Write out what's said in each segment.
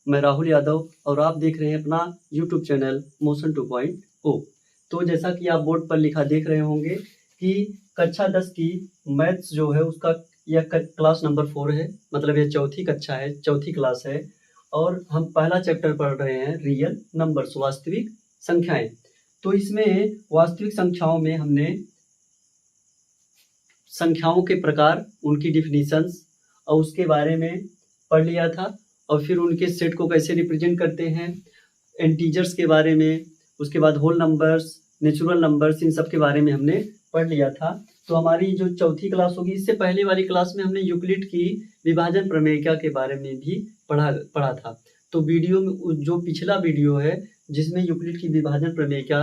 मैं राहुल यादव और आप देख रहे हैं अपना YouTube चैनल मोशन 2.0। तो जैसा कि आप बोर्ड पर लिखा देख रहे होंगे कि कक्षा 10 की मैथ्स जो है उसका यह क्लास नंबर 4 है, मतलब यह चौथी कक्षा है, चौथी क्लास है और हम पहला चैप्टर पढ़ रहे हैं रियल नंबर्स, वास्तविक संख्याएं। तो इसमें वास्तविक संख्याओं में हमने संख्याओं के प्रकार, उनकी डिफिनीशंस और उसके बारे में पढ़ लिया था और फिर उनके सेट को कैसे रिप्रेजेंट करते हैं, इंटीजर्स के बारे में, उसके बाद होल नंबर्स, नेचुरल नंबर्स, इन सब के बारे में हमने पढ़ लिया था। तो हमारी जो चौथी क्लास होगी, इससे पहले वाली क्लास में हमने यूक्लिड की विभाजन प्रमेयिका के बारे में भी पढ़ा था। तो वीडियो में जो पिछला वीडियो है जिसमें यूक्लिड की विभाजन प्रमेयिका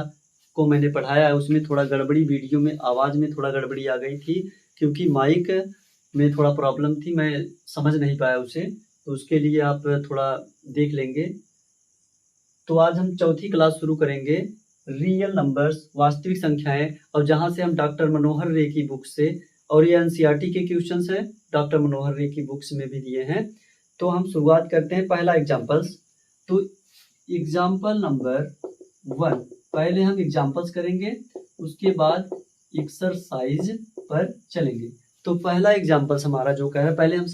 को मैंने पढ़ाया है, उसमें थोड़ा गड़बड़ी, वीडियो में आवाज़ में थोड़ा गड़बड़ी आ गई थी क्योंकि माइक में थोड़ा प्रॉब्लम थी, मैं समझ नहीं पाया उसे, तो उसके लिए आप थोड़ा देख लेंगे। तो आज हम चौथी क्लास शुरू करेंगे रियल नंबर्स, वास्तविक संख्याएं, और जहां से हम डॉक्टर मनोहर रे की बुक से, और ये एनसीईआरटी के क्वेश्चंस हैं, डॉक्टर मनोहर रे की बुक्स में भी दिए हैं। तो हम शुरुआत करते हैं पहला एग्जाम्पल्स। तो एग्जाम्पल नंबर 1, पहले हम एग्जाम्पल्स करेंगे, उसके बाद एक्सरसाइज पर चलेंगे। तो पहला एग्जाम्पल्स हमारा जो कह रहा है, पहले हम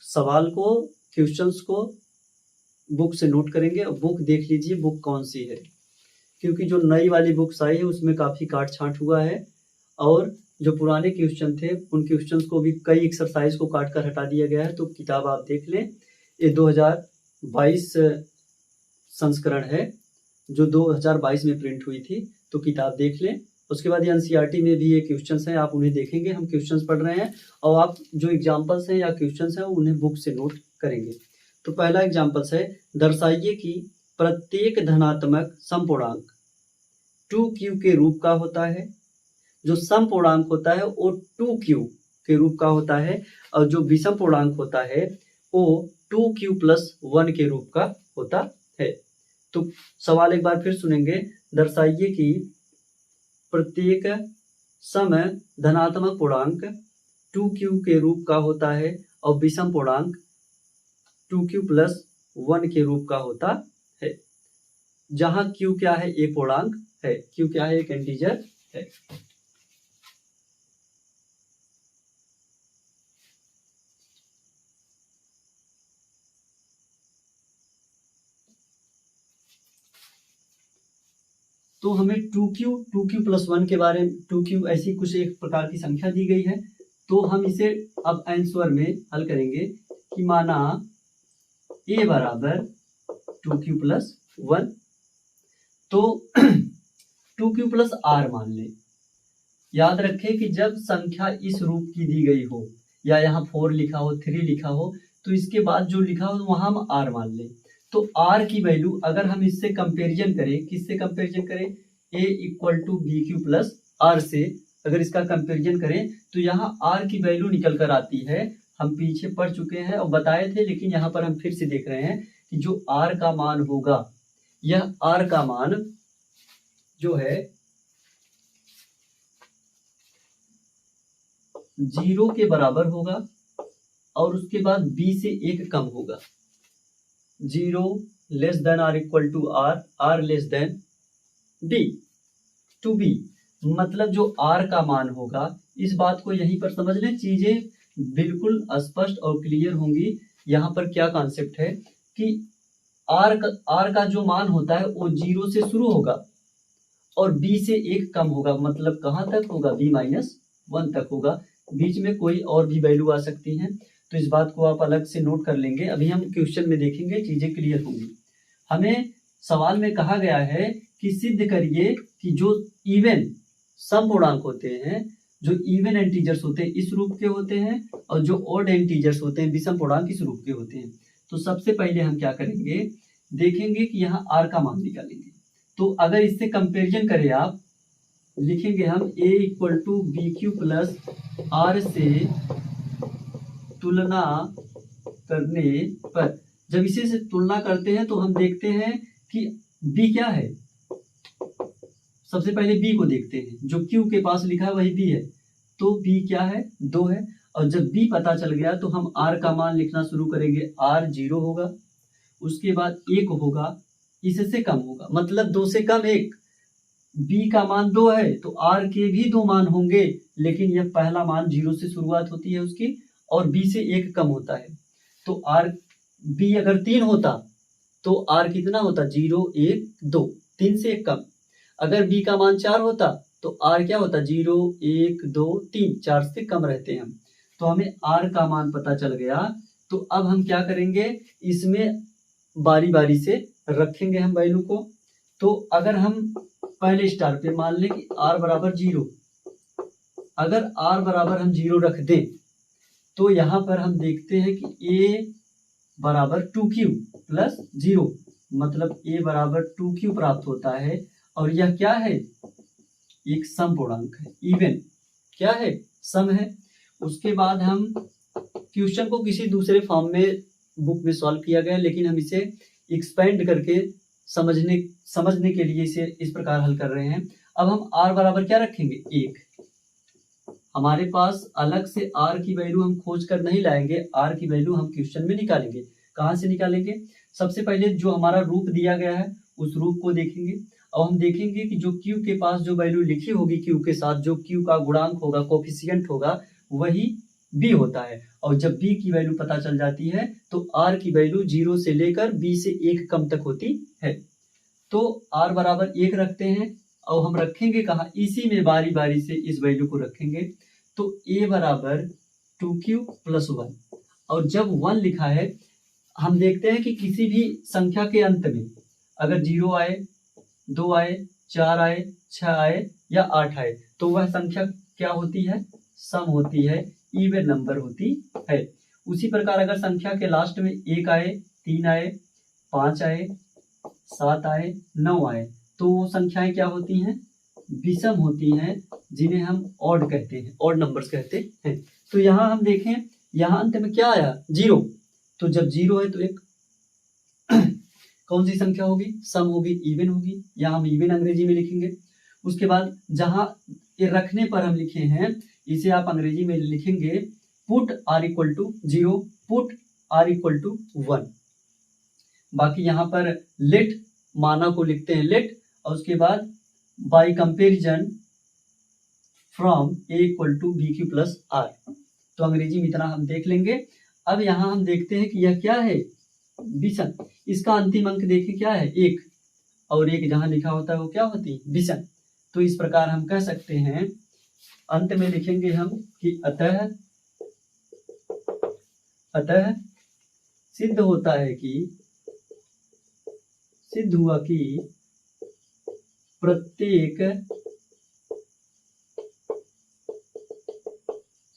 सवाल को क्वेश्चंस को बुक से नोट करेंगे और बुक देख लीजिए बुक कौन सी है, क्योंकि जो नई वाली बुक्स आई है उसमें काफ़ी काट छांट हुआ है और जो पुराने क्वेश्चन थे उन क्वेश्चंस को भी कई एक्सरसाइज को काट कर हटा दिया गया है। तो किताब आप देख लें, ये 2022 संस्करण है जो 2022 में प्रिंट हुई थी, तो किताब देख लें। उसके बाद एनसीईआरटी में भी ये क्वेश्चंस हैं, आप उन्हें देखेंगे, हम क्वेश्चंस पढ़ रहे हैं और आप जो एग्जाम्पल्स हैं या क्वेश्चंस हैं उन्हें बुक से नोट करेंगे। तो पहला एग्जाम्पल्स है, दर्शाइए कि प्रत्येक धनात्मक समपूर्णांक 2q के रूप का होता है। जो समपूर्णांक होता है वो 2q के रूप का होता है और जो विषम पूर्णांक होता है वो 2q+1 के रूप का होता है। तो सवाल एक बार फिर सुनेंगे, दर्शाइए कि प्रत्येक सम धनात्मक पूर्णांक 2q के रूप का होता है और विषम पूर्णांक 2q+1 के रूप का होता है। जहां q क्या है, एक पूर्णांक है, q क्या है, एक इंटीजर है। तो हमें 2q+1 के बारे में, 2q ऐसी कुछ एक प्रकार की संख्या दी गई है। तो हम इसे अब आंसर में हल करेंगे कि माना a बराबर 2q+1, तो 2q+r मान लें। याद रखें कि जब संख्या इस रूप की दी गई हो या यहाँ 4 लिखा हो, 3 लिखा हो, तो इसके बाद जो लिखा हो वहां हम r मान लें। तो r की वैल्यू अगर हम इससे कंपेरिजन करें, किससे कंपेरिजन करें, a = bq+r से अगर इसका कंपेरिजन करें तो यहाँ r की वैल्यू निकल कर आती है। हम पीछे पढ़ चुके हैं और बताए थे, लेकिन यहाँ पर हम फिर से देख रहे हैं कि जो r का मान होगा, यह r का मान जो है 0 के बराबर होगा और उसके बाद b से 1 कम होगा। 0 r, r b to b, मतलब जो r का मान होगा, इस बात को यहीं पर समझ लें, चीजें बिल्कुल स्पष्ट और क्लियर होंगी। यहाँ पर क्या कॉन्सेप्ट है कि r का जो मान होता है वो 0 से शुरू होगा और b से 1 कम होगा, मतलब कहाँ तक होगा, b-1 तक होगा। बीच में कोई और भी वैल्यू आ सकती है, तो इस बात को आप अलग से नोट कर लेंगे। अभी हम क्वेश्चन में देखेंगे, चीजें क्लियर होंगी। हमें सवाल में कहा गया है कि सिद्ध करिए कि जो इवन समपूर्णांक होते हैं, जो इवन इंटीजर्स होते हैं इस रूप के होते हैं और जो ऑड इंटीजर्स होते हैं विषम पूर्णांक इस रूप के होते हैं। तो सबसे पहले हम क्या करेंगे, देखेंगे कि यहाँ r का मान निकालेंगे। तो अगर इससे कंपेरिजन करें, आप लिखेंगे हम a = bq+r से तुलना करने पर, जब इसे से तुलना करते हैं तो हम देखते हैं कि b क्या है। सबसे पहले b को देखते हैं, जो q के पास लिखा है वही b है, तो b क्या है, 2 है। और जब b पता चल गया तो हम r का मान लिखना शुरू करेंगे। r 0 होगा, उसके बाद 1 होगा, इससे कम होगा, मतलब 2 से कम 1। b का मान 2 है तो r के भी 2 मान होंगे, लेकिन यह पहला मान 0 से शुरुआत होती है उसकी और b से 1 कम होता है। तो r b अगर 3 होता तो r कितना होता? 0 1 2, 3 से 1 कम। अगर b का मान 4 होता तो r क्या होता? 0 1 2 3, 4 से कम रहते हैं हम। तो हमें r का मान पता चल गया। तो अब हम क्या करेंगे, इसमें बारी बारी से रखेंगे हम वैल्यू को। तो अगर हम पहले स्टार पे मान लें कि r बराबर 0, अगर r बराबर हम 0 रख दें तो यहाँ पर हम देखते हैं कि a बराबर 2q प्लस 0, मतलब a बराबर 2q प्राप्त होता है। और यह क्या है? एक सम पूर्णांक है, इवन क्या है? सम है। उसके बाद हम क्वेश्चन को किसी दूसरे फॉर्म में बुक में सॉल्व किया गया, लेकिन हम इसे एक्सपेंड करके समझने के लिए इसे इस प्रकार हल कर रहे हैं। अब हम r बराबर क्या रखेंगे? 1। हमारे पास अलग से r की वैल्यू हम खोज कर नहीं लाएंगे, r की वैल्यू हम क्वेश्चन में निकालेंगे। कहाँ से निकालेंगे? सबसे पहले जो हमारा रूप दिया गया है उस रूप को देखेंगे और हम देखेंगे कि जो q के पास जो वैल्यू लिखी होगी, q के साथ जो q का गुणांक होगा, कोफिशिएंट होगा, वही b होता है। और जब b की वैल्यू पता चल जाती है तो r की वैल्यू 0 से लेकर b से 1 कम तक होती है। तो r बराबर 1 रखते हैं और हम रखेंगे कहाँ? इसी में बारी बारी से इस वैल्यू को रखेंगे। तो a बराबर 2q प्लस 1, और जब 1 लिखा है, हम देखते हैं कि किसी भी संख्या के अंत में अगर 0 आए, 2 आए, 4 आए, 6 आए या 8 आए तो वह संख्या क्या होती है? सम होती है, इवन नंबर होती है। उसी प्रकार अगर संख्या के लास्ट में 1 आए, 3 आए, 5 आए, 7 आए, 9 आए तो वो संख्याएं क्या होती हैं? विषम होती हैं, जिन्हें हम ऑड कहते हैं, ऑड नंबर्स कहते हैं। तो यहाँ हम देखें, यहाँ अंत में क्या आया? 0। तो जब 0 है तो एक कौन सी संख्या होगी? सम होगी, इवन होगी। यहाँ हम इवन अंग्रेजी में लिखेंगे। उसके बाद जहाँ ये रखने पर हम लिखे हैं, इसे आप अंग्रेजी में लिखेंगे put r equal to 0, put r equal to 1। बाकी यहाँ पर लेट माना को लिखते हैं लेट, और उसके बाद by comparison from a equal to b q plus r. तो अंग्रेजी में इतना हम देख लेंगे। अब यहाँ हम देखते हैं कि यह क्या है? विषम। इसका अंतिम अंक देखिए क्या है? 1, और 1 जहाँ लिखा होता है वो क्या होती है? विषम। तो इस प्रकार हम कह सकते हैं, अंत में लिखेंगे हम कि अतः सिद्ध हुआ कि प्रत्येक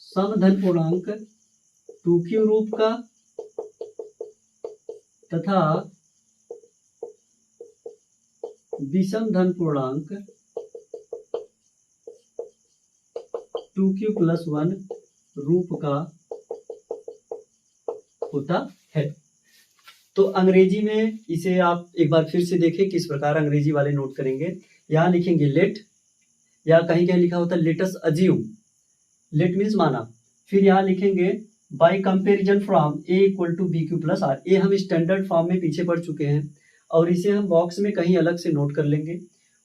समधन पूर्णांक 2q रूप का तथा विषम धन पूर्णांक 2q प्लस 1 रूप का होता है। तो अंग्रेजी में इसे आप एक बार फिर से देखें किस प्रकार अंग्रेजी वाले नोट करेंगे। यहाँ लिखेंगे लेट, या कहीं कहीं लिखा होता है लेटस अज्यूम, लेट मीन्स माना। फिर यहाँ लिखेंगे by comparison from a equal to b q plus r. ए हम स्टैंडर्ड फॉर्म में पीछे पढ़ चुके हैं और इसे हम बॉक्स में कहीं अलग से नोट कर लेंगे।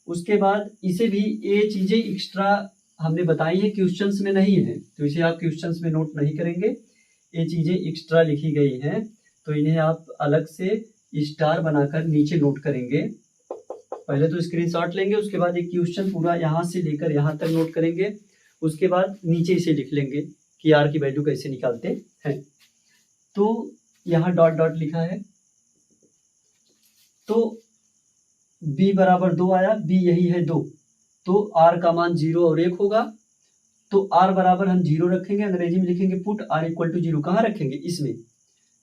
उसके बाद इसे भी ये चीजें एक्स्ट्रा हमने बताई है, क्वेश्चंस में नहीं है, तो इसे आप क्वेश्चंस में नोट नहीं करेंगे। ये चीजें एक्स्ट्रा लिखी गई हैं तो इन्हें आप अलग से स्टार बनाकर नीचे नोट करेंगे। पहले तो स्क्रीनशॉट लेंगे, उसके बाद एक क्वेश्चन पूरा यहाँ से लेकर यहाँ तक नोट करेंगे। उसके बाद नीचे इसे लिख लेंगे कि आर की वैल्यू कैसे निकालते हैं। तो यहाँ डॉट डॉट लिखा है, तो b बराबर 2 आया, b यही है 2, तो r का मान 0 और 1 होगा। तो r बराबर हम 0 रखेंगे, अंग्रेजी में लिखेंगे पुट r इक्वल टू 0। कहाँ रखेंगे? इसमें।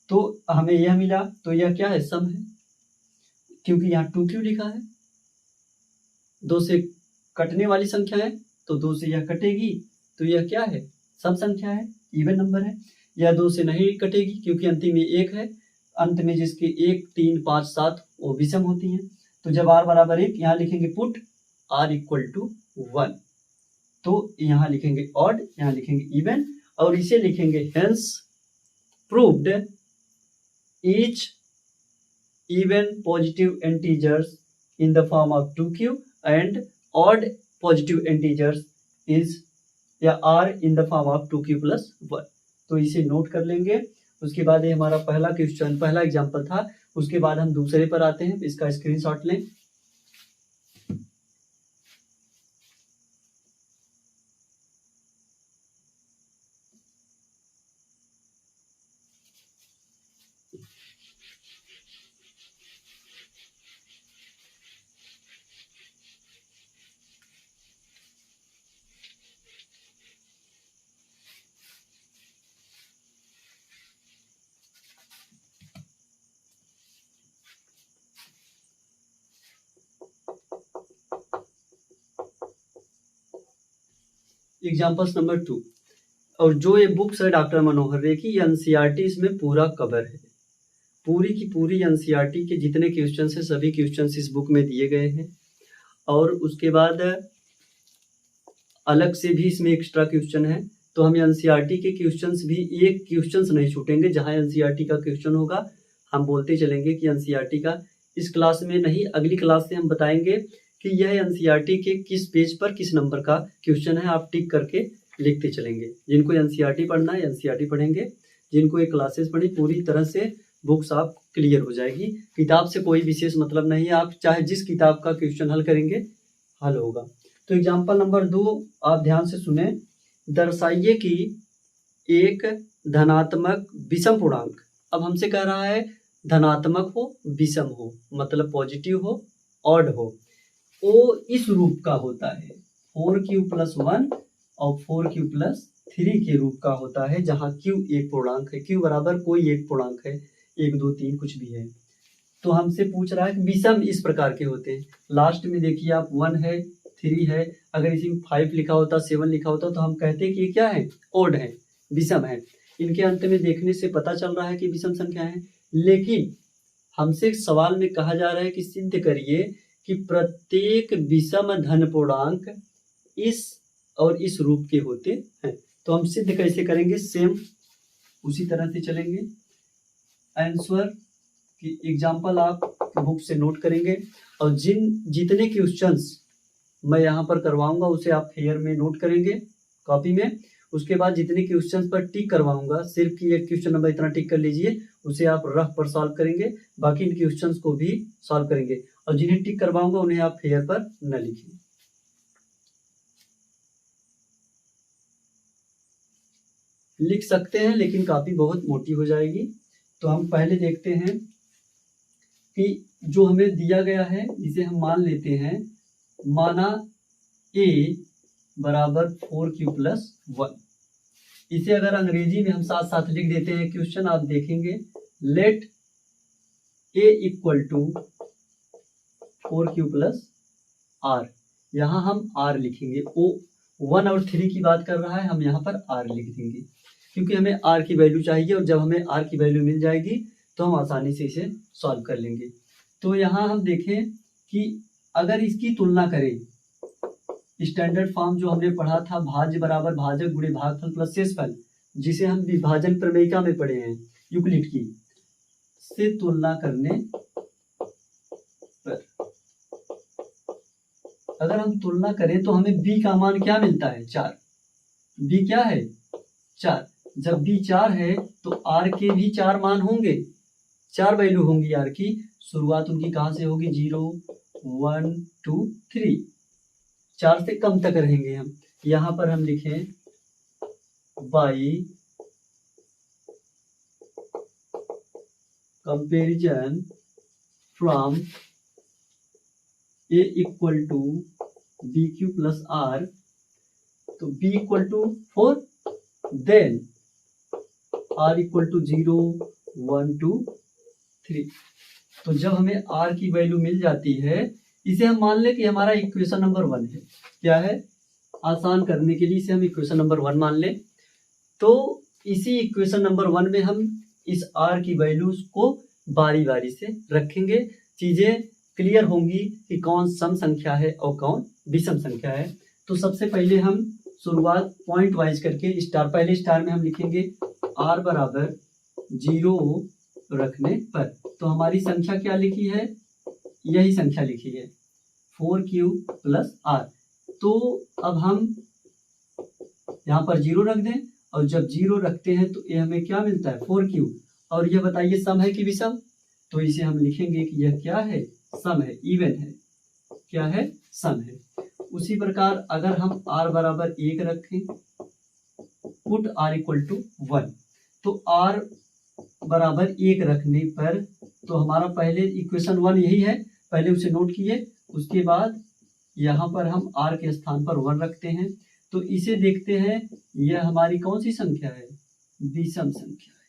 तो हमें यह मिला, तो यह क्या है? सम है, क्योंकि यहाँ 2q लिखा है। 2 से कटने वाली संख्या है तो 2 से यह कटेगी, तो यह क्या है? सम संख्या है, इवन नंबर है। यह 2 से नहीं कटेगी क्योंकि अंतिम में 1 है, अंत में जिसके 1 3 5 7 वो विषम होती हैं। तो जब r बराबर 1, यहाँ लिखेंगे पुट r इक्वल टू 1, तो यहाँ लिखेंगे ऑड, यहाँ लिखेंगे इवन, और इसे लिखेंगे hence proved each even positive integers in the form of 2q and odd positive integers is या are in the form of 2q + 1। तो इसे नोट कर लेंगे। उसके बाद ये हमारा पहला क्वेश्चन, पहला एग्जाम्पल था। उसके बाद हम दूसरे पर आते हैं, इसका स्क्रीनशॉट लें। Examples number 2। और जो ये बुक्स है डॉक्टर मनोहर रे की, एनसीईआरटी इसमें पूरा कवर है। पूरी की पूरी एनसीईआरटी के जितने क्वेश्चन है सभी क्वेश्चन इस बुक में दिए गए हैं। और उसके बाद अलग से भी इसमें एक्स्ट्रा क्वेश्चन है। तो हम एनसीईआरटी के क्वेश्चंस भी, एक क्वेश्चंस नहीं छूटेंगे। जहां एनसीईआरटी का क्वेश्चन होगा हम बोलते चलेंगे कि एनसीईआरटी का। इस क्लास में नहीं, अगली क्लास से हम बताएंगे कि यह एनसीईआरटी के किस पेज पर किस नंबर का क्वेश्चन है। आप टिक करके लिखते चलेंगे। जिनको एनसीईआरटी पढ़ना है एनसीईआरटी पढ़ेंगे, जिनको ये क्लासेस पढ़ी पूरी तरह से बुक्स आप क्लियर हो जाएगी। किताब से कोई विशेष मतलब नहीं है, आप चाहे जिस किताब का क्वेश्चन हल करेंगे हल होगा। तो एग्जाम्पल नंबर 2 आप ध्यान से सुने। दर्शाइए कि एक धनात्मक विषम पूर्णांक, अब हमसे कह रहा है धनात्मक हो, विषम हो, मतलब पॉजिटिव हो, ऑड हो, वो इस रूप का होता है 4q + 1 और 4q + 3 के रूप का होता है, जहां q एक पूर्णांक है। q बराबर कोई एक पूर्णांक है, 1 2 3 कुछ भी है। तो हमसे पूछ रहा है कि विषम इस प्रकार के होते हैं। लास्ट में देखिए आप 1 है, 3 है, अगर इसी में 5 लिखा होता, 7 लिखा होता तो हम कहते कि ये क्या है, ओड है, विषम है। इनके अंत में देखने से पता चल रहा है कि विषम संख्या है। लेकिन हमसे सवाल में कहा जा रहा है कि सिद्ध करिए कि प्रत्येक विषम धन पूर्णांक इस और इस रूप के होते हैं। तो हम सिद्ध कैसे करेंगे, सेम उसी तरह से चलेंगे। आंसर की एग्जाम्पल आप बुक से नोट करेंगे और जितने क्वेश्चंस मैं यहाँ पर करवाऊंगा उसे आप फेयर में नोट करेंगे कॉपी में। उसके बाद जितने क्वेश्चंस पर टिक करवाऊंगा, सिर्फ कि एक क्वेश्चन नंबर इतना टिक कर लीजिए, उसे आप रफ पर सॉल्व करेंगे, बाकी इन क्वेश्चंस को भी सॉल्व करेंगे। और जिन्हें टिक करवाऊंगा उन्हें आप फेयर पर न लिखिए। लिख सकते हैं लेकिन काफी बहुत मोटी हो जाएगी। तो हम पहले देखते हैं कि जो हमें दिया गया है इसे हम मान लेते हैं, माना a बराबर 4q + 1। इसे अगर अंग्रेजी में हम साथ साथ लिख देते हैं क्वेश्चन, आप देखेंगे लेट a = 4q + r। यहाँ हम r लिखेंगे। वो 1 और 3 की बात कर रहा है, हम यहाँ पर r लिख देंगे क्योंकि हमें r की वैल्यू चाहिए। और जब हमें r की वैल्यू मिल जाएगी तो हम आसानी से इसे सॉल्व कर लेंगे। तो यहाँ हम देखें कि अगर इसकी तुलना करें, स्टैंडर्ड फॉर्म जो हमने पढ़ा था, भाज्य बराबर भाजक गुणे भागफल प्लस शेषफल, जिसे हम विभाजन प्रमेयिका में पढ़े हैं यूक्लिड की, से तुलना करने पर अगर हम तुलना करें तो हमें b का मान क्या मिलता है, 4। b क्या है, 4। जब b 4 है तो r के भी 4 मान होंगे, 4 वैल्यू होंगी r की। शुरुआत उनकी कहाँ से होगी, 0 1 2 3, 4 से कम तक रहेंगे हम। यहाँ पर हम लिखें by comparison from a = bq + r। तो b = 4, देन r = 0 1 2 3। तो जब हमें r की वैल्यू मिल जाती है, इसे हम मान लें कि हमारा इक्वेशन नंबर 1 है। क्या है, आसान करने के लिए इसे हम इक्वेशन नंबर 1 मान लें। तो इसी इक्वेशन नंबर 1 में हम इस r की वैल्यूज को बारी बारी से रखेंगे। चीजें क्लियर होंगी कि कौन सम संख्या है और कौन विषम संख्या है। तो सबसे पहले हम शुरुआत पॉइंट वाइज करके स्टार, पहले स्टार में हम लिखेंगे r बराबर 0 रखने पर। तो हमारी संख्या क्या लिखी है, यही संख्या लिखी है 4q प्लस r। तो अब हम यहाँ पर 0 रख दें, और जब 0 रखते हैं तो ये हमें क्या मिलता है 4q। और यह बताइए सम है कि विषम, तो इसे हम लिखेंगे कि यह क्या है, सम है, इवन है, क्या है, सम है। उसी प्रकार अगर हम r बराबर 1 रखें, पुट r इक्वल टू 1, तो r बराबर 1 रखने पर तो हमारा पहले इक्वेशन 1 यही है, पहले उसे नोट किए। उसके बाद यहाँ पर हम r के स्थान पर 1 रखते हैं, तो इसे देखते हैं यह हमारी कौन सी संख्या है, विषम संख्या है।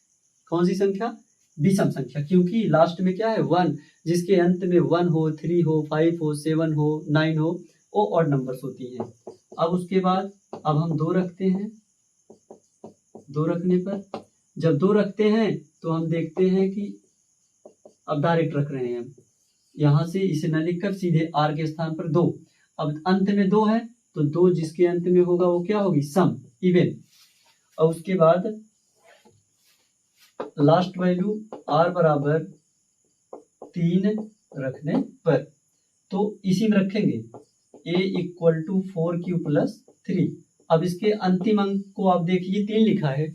कौन सी संख्या, विषम संख्या, क्योंकि लास्ट में क्या है 1, जिसके अंत में 1 हो, 3 हो, 5 हो, 7 हो, 9 हो, वो ऑड नंबर्स होती हैं। अब उसके बाद अब हम 2 रखते हैं, 2 रखने पर जब 2 रखते हैं तो हम देखते हैं कि अब डायरेक्ट रख रहे हैं हम, यहाँ से इसे न लिखकर सीधे r के स्थान पर 2। अब अंत में 2 है तो 2 जिसके अंत में होगा वो क्या होगी, सम, इवन। और उसके बाद लास्ट वैल्यू r बराबर 3 रखने पर, तो इसी में रखेंगे a equal to 4q plus 3। अब इसके अंतिम अंक को आप देखिए 3 लिखा है,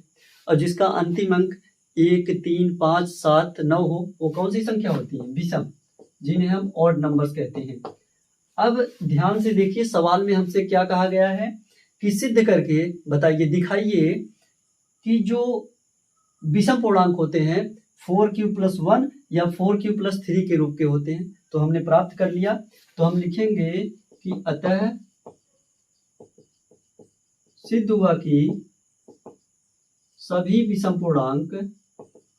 और जिसका अंतिम अंक 1, 3, 5, 7, 9 हो, वो कौन सी संख्या होती है, विषम, जिन्हें हम ऑड नंबर्स कहते हैं। अब ध्यान से देखिए सवाल में हमसे क्या कहा गया है कि सिद्ध करके बताइए, दिखाइए कि जो विषम पूर्णांक होते हैं 4q प्लस 1 या 4q प्लस 3 के रूप के होते हैं। तो हमने प्राप्त कर लिया, तो हम लिखेंगे कि अतः सिद्ध हुआ कि सभी विषम पूर्णांक,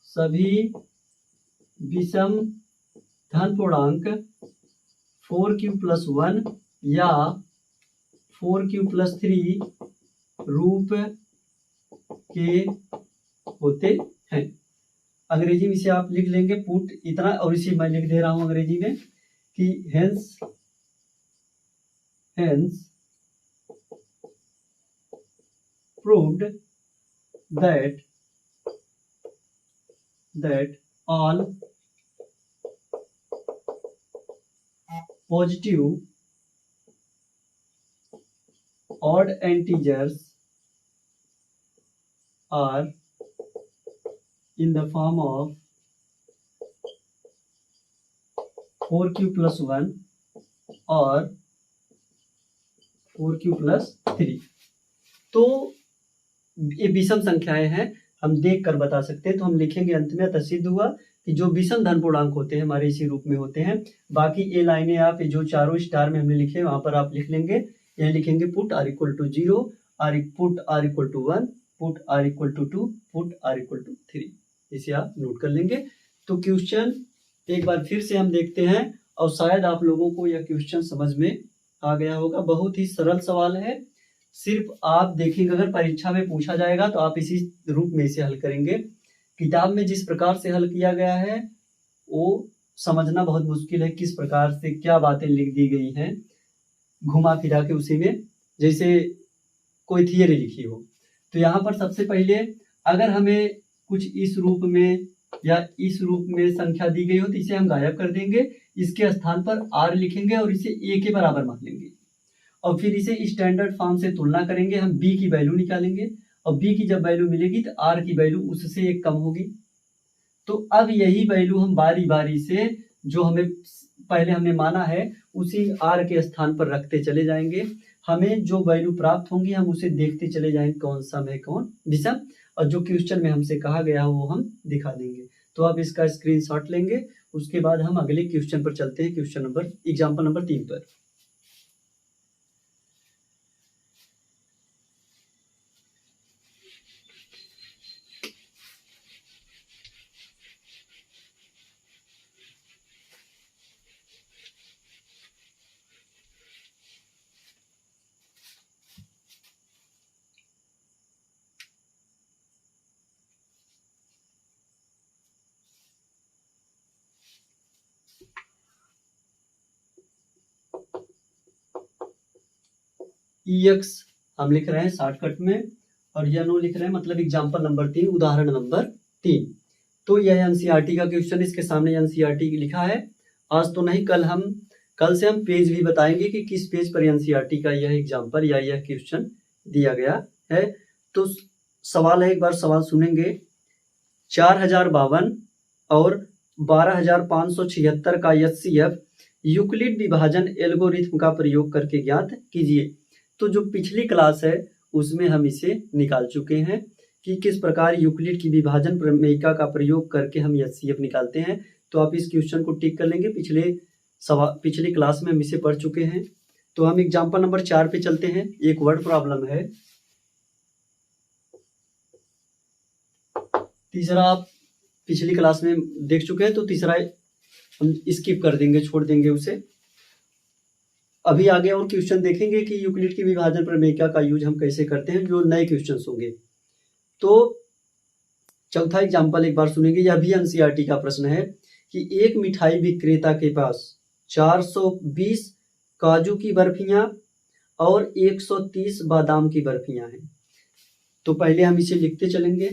सभी विषम धन पूर्णांक 4q प्लस 1 या 4q प्लस 3 रूप के होते हैं। अंग्रेजी में इसे आप लिख लेंगे पुट इतना, और इसी मैं लिख दे रहा हूं अंग्रेजी में कि hence proved that all positive odd integers are in the form of 4q plus 1 और 4q प्लस 3। तो ये विषम संख्याएं हैं, हम देख कर बता सकते हैं। तो हम लिखेंगे अंत में, अतः सिद्ध हुआ कि जो विषम धन पूर्णांक होते हैं हमारे इसी रूप में होते हैं। बाकी ये लाइनें आप जो चारों स्टार में हमने लिखे वहां पर आप लिख लेंगे, यहाँ लिखेंगे put r equal to 0, put r equal to 1, put r equal to 2, put r equal to 3। इसे आप नोट कर लेंगे। तो क्वेश्चन एक बार फिर से हम देखते हैं, और शायद आप लोगों को यह क्वेश्चन समझ में आ गया होगा। बहुत ही सरल सवाल है, सिर्फ आप देखेंगे अगर परीक्षा में पूछा जाएगा तो आप इसी रूप में इसे हल करेंगे। किताब में जिस प्रकार से हल किया गया है वो समझना बहुत मुश्किल है, किस प्रकार से क्या बातें लिख दी गई हैं घुमा फिरा के उसी में, जैसे कोई थियरी लिखी हो। तो यहाँ पर सबसे पहले अगर हमें कुछ इस रूप में या इस रूप में संख्या दी गई हो तो इसे हम गायब कर देंगे, इसके स्थान पर r लिखेंगे और इसे a के बराबर मान लेंगे, और फिर इसे स्टैंडर्ड फॉर्म से तुलना करेंगे, हम b की वैल्यू निकालेंगे, और b की जब वैल्यू मिलेगी तो r की वैल्यू उससे एक कम होगी। तो अब यही वैल्यू हम बारी बारी से जो हमें पहले हमने माना है उसी r के स्थान पर रखते चले जाएंगे। हमें जो वैल्यू प्राप्त होंगी हम उसे देखते चले जाएंगे कौन सम है कौन विषम, और जो क्वेश्चन में हमसे कहा गया वो हम दिखा देंगे। तो आप इसका स्क्रीनशॉट लेंगे, उसके बाद हम अगले क्वेश्चन पर चलते हैं, क्वेश्चन नंबर एग्जाम्पल नंबर 3 पर। ex हम लिख रहे हैं शॉर्टकट में, और यह नो लिख रहे हैं, मतलब एग्जाम्पल नंबर 3, उदाहरण नंबर 3। तो यह एनसीईआरटी का क्वेश्चन, इसके सामने एनसीईआरटी लिखा है। आज तो नहीं, कल से हम पेज भी बताएंगे कि किस पेज पर एनसीईआरटी का यह एग्जाम्पल या यह क्वेश्चन दिया गया है। तो सवाल है, एक बार सवाल सुनेंगे। 4052 और 12576 का एचसीएफ यूक्लिड विभाजन एल्गोरिथम का प्रयोग करके ज्ञात कीजिए। तो जो पिछली क्लास है उसमें हम इसे निकाल चुके हैं कि किस प्रकार यूक्लिड की विभाजन प्रमेयिका का प्रयोग करके हम एचसीएफ निकालते हैं। तो आप इस क्वेश्चन को टिक कर लेंगे, पिछली क्लास में हम इसे पढ़ चुके हैं। तो हम एग्जाम्पल नंबर 4 पे चलते हैं। एक वर्ड प्रॉब्लम है। तीसरा आप पिछली क्लास में देख चुके हैं, तो तीसरा हम स्किप कर देंगे, छोड़ देंगे उसे। अभी आगे और क्वेश्चन देखेंगे कि यूक्लिड की विभाजन प्रमेयिका का यूज हम कैसे करते हैं, जो नए क्वेश्चन होंगे। तो चौथा एग्जाम्पल एक बार सुनेंगे। यह भी एनसीईआरटी का प्रश्न है कि एक मिठाई विक्रेता के पास 420 काजू की बर्फियां और 130 बादाम की बर्फियां हैं। तो पहले हम इसे लिखते चलेंगे।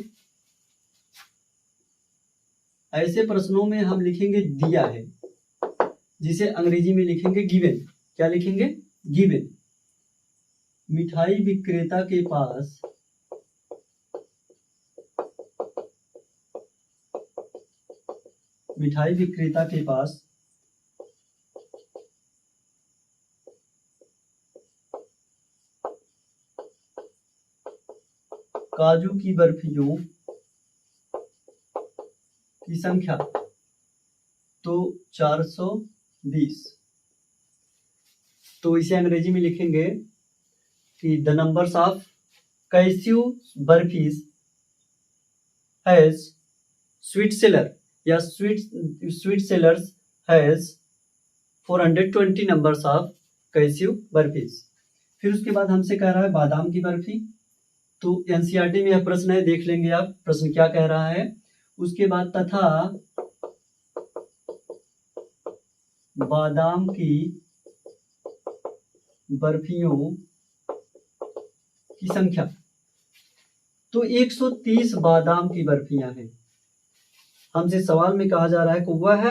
ऐसे प्रश्नों में हम लिखेंगे दिया है, जिसे अंग्रेजी में लिखेंगे गिवन। क्या लिखेंगे? गिवन। मिठाई विक्रेता के पास काजू की बर्फियों की संख्या तो 420। तो इसे अंग्रेजी में लिखेंगे कि the numbers of cashew barfis has sweet seller या sweet sellers has 420 numbers of cashew barfis. फिर उसके बाद हमसे कह रहा है बादाम की बर्फी। तो एनसीईआरटी में यह प्रश्न है, देख लेंगे आप प्रश्न क्या कह रहा है। उसके बाद तथा बादाम की बर्फियों की संख्या तो 130 बादाम की बर्फियां हैं। हमसे सवाल में कहा जा रहा है कि वह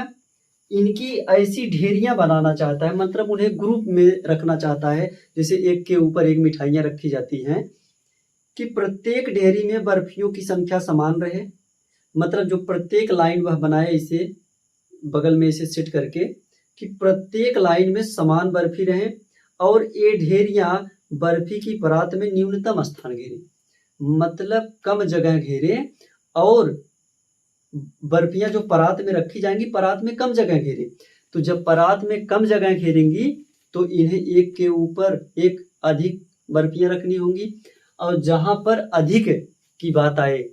इनकी ऐसी ढेरियां बनाना चाहता है, मतलब उन्हें ग्रुप में रखना चाहता है, जैसे एक के ऊपर एक मिठाइयां रखी जाती हैं, कि प्रत्येक ढेरी में बर्फियों की संख्या समान रहे। मतलब जो प्रत्येक लाइन वह बनाए इसे बगल में इसे सेट करके कि प्रत्येक लाइन में समान बर्फी रहे और ये ढेरियां बर्फी की परात में न्यूनतम स्थान घेरे, मतलब कम जगह घेरे, और बर्फियां जो परात में रखी जाएंगी परात में कम जगह घेरे। तो जब परात में कम जगह घेरेंगी तो इन्हें एक के ऊपर एक अधिक बर्फियां रखनी होंगी। और जहां पर अधिक की बात आए,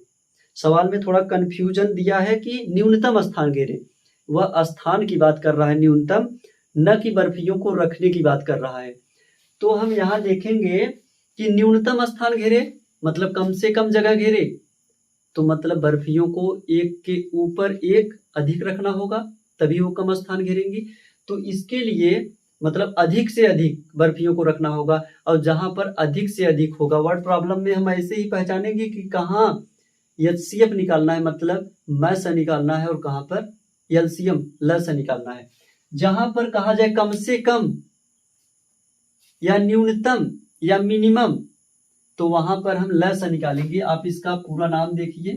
सवाल में थोड़ा कंफ्यूजन दिया है कि न्यूनतम स्थान घेरे, वह स्थान की बात कर रहा है न्यूनतम, न कि बर्फियों को रखने की बात कर रहा है। तो हम यहाँ देखेंगे कि न्यूनतम स्थान घेरे मतलब कम से कम जगह घेरे, तो मतलब बर्फियों को एक के ऊपर एक अधिक रखना होगा, तभी वो कम स्थान घेरेंगी। तो इसके लिए मतलब अधिक से अधिक बर्फियों को रखना होगा, और जहां पर अधिक से अधिक होगा, वर्ड प्रॉब्लम में हम ऐसे ही पहचानेंगे कि कहाँ एचसीएफ निकालना है, मतलब मैं से निकालना है, और कहां पर एलसीएम ल से निकालना है। जहां पर कहा जाए कम से कम या न्यूनतम या मिनिमम, तो वहां पर हम ल से निकालेंगे। आप इसका पूरा नाम देखिए,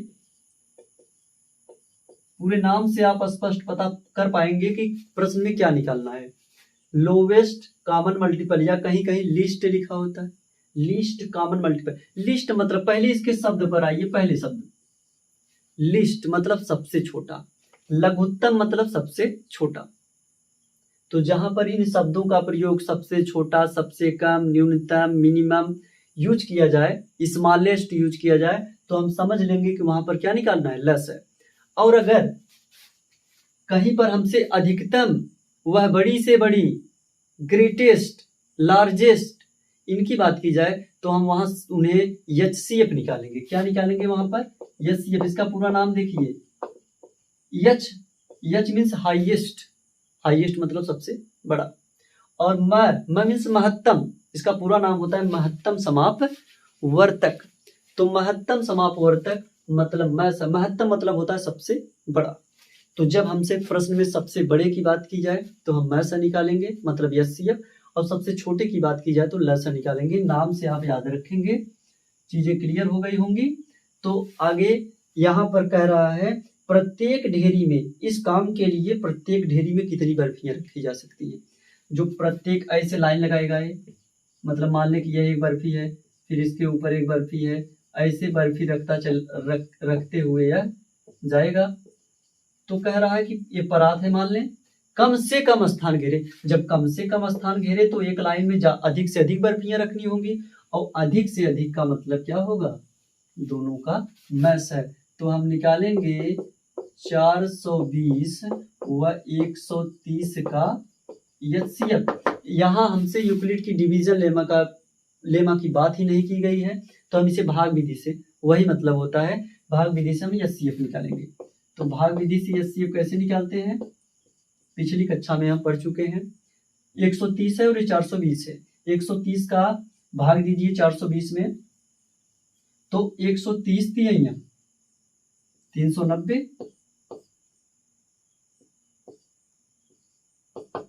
पूरे नाम से आप स्पष्ट पता कर पाएंगे कि प्रश्न में क्या निकालना है। लोवेस्ट कॉमन मल्टीपल, या कहीं कहीं लिस्ट लिखा होता है, लिस्ट कॉमन मल्टीपल। लिस्ट मतलब पहले इसके शब्द पर आइए, पहले शब्द लिस्ट मतलब सबसे छोटा, लघुत्तम मतलब सबसे छोटा। तो जहां पर इन शब्दों का प्रयोग सबसे छोटा, सबसे कम, न्यूनतम, मिनिमम यूज किया जाए, स्मॉलेस्ट यूज किया जाए, तो हम समझ लेंगे कि वहां पर क्या निकालना है, लेस है। और अगर कहीं पर हमसे अधिकतम, वह बड़ी से बड़ी, ग्रेटेस्ट, लार्जेस्ट, इनकी बात की जाए, तो हम वहां उन्हें एचसीएफ निकालेंगे। क्या निकालेंगे वहां पर? एचसीएफ। इसका पूरा नाम देखिए, एच मीन्स हाईएस्ट, हाईएस्ट मतलब सबसे बड़ा, और म मीन्स महत्तम, इसका पूरा नाम होता है महत्तम समापवर्तक। तो महत्तम समापवर्तक मतलब महत्तम मतलब होता है सबसे बड़ा। तो जब हमसे प्रश्न में सबसे बड़े की बात की जाए तो हम म से निकालेंगे मतलब HCF, और सबसे छोटे की बात की जाए तो ल से निकालेंगे। नाम से आप याद रखेंगे, चीजें क्लियर हो गई होंगी। तो आगे यहाँ पर कह रहा है प्रत्येक ढेरी में, इस काम के लिए प्रत्येक ढेरी में कितनी बर्फियां रखी जा सकती है। जो प्रत्येक ऐसे लाइन लगाएगा ये, मतलब मान लें कि यह एक बर्फी है, फिर इसके ऊपर एक बर्फी है, ऐसे बर्फी रखते हुए यह जाएगा। तो कह रहा है कि ये परात है, मान लें कम से कम स्थान घेरे। जब कम से कम स्थान घेरे तो एक लाइन में अधिक से अधिक बर्फियां रखनी होंगी, और अधिक से अधिक का मतलब क्या होगा, दोनों का मैस है। तो हम निकालेंगे 420 व 130 का HCF। यहाँ हमसे यूक्लिड की डिवीजन लेमा की बात ही नहीं की गई है, तो हम इसे भाग विधि से, वही मतलब होता है भाग विधि से हम HCF निकालेंगे। तो भाग विधि से HCF कैसे निकालते हैं, पिछली कक्षा में हम पढ़ चुके हैं। 130 है और ये 420 है। 130 का भाग दीजिए 420 में, तो 130 तिहाइयां 390।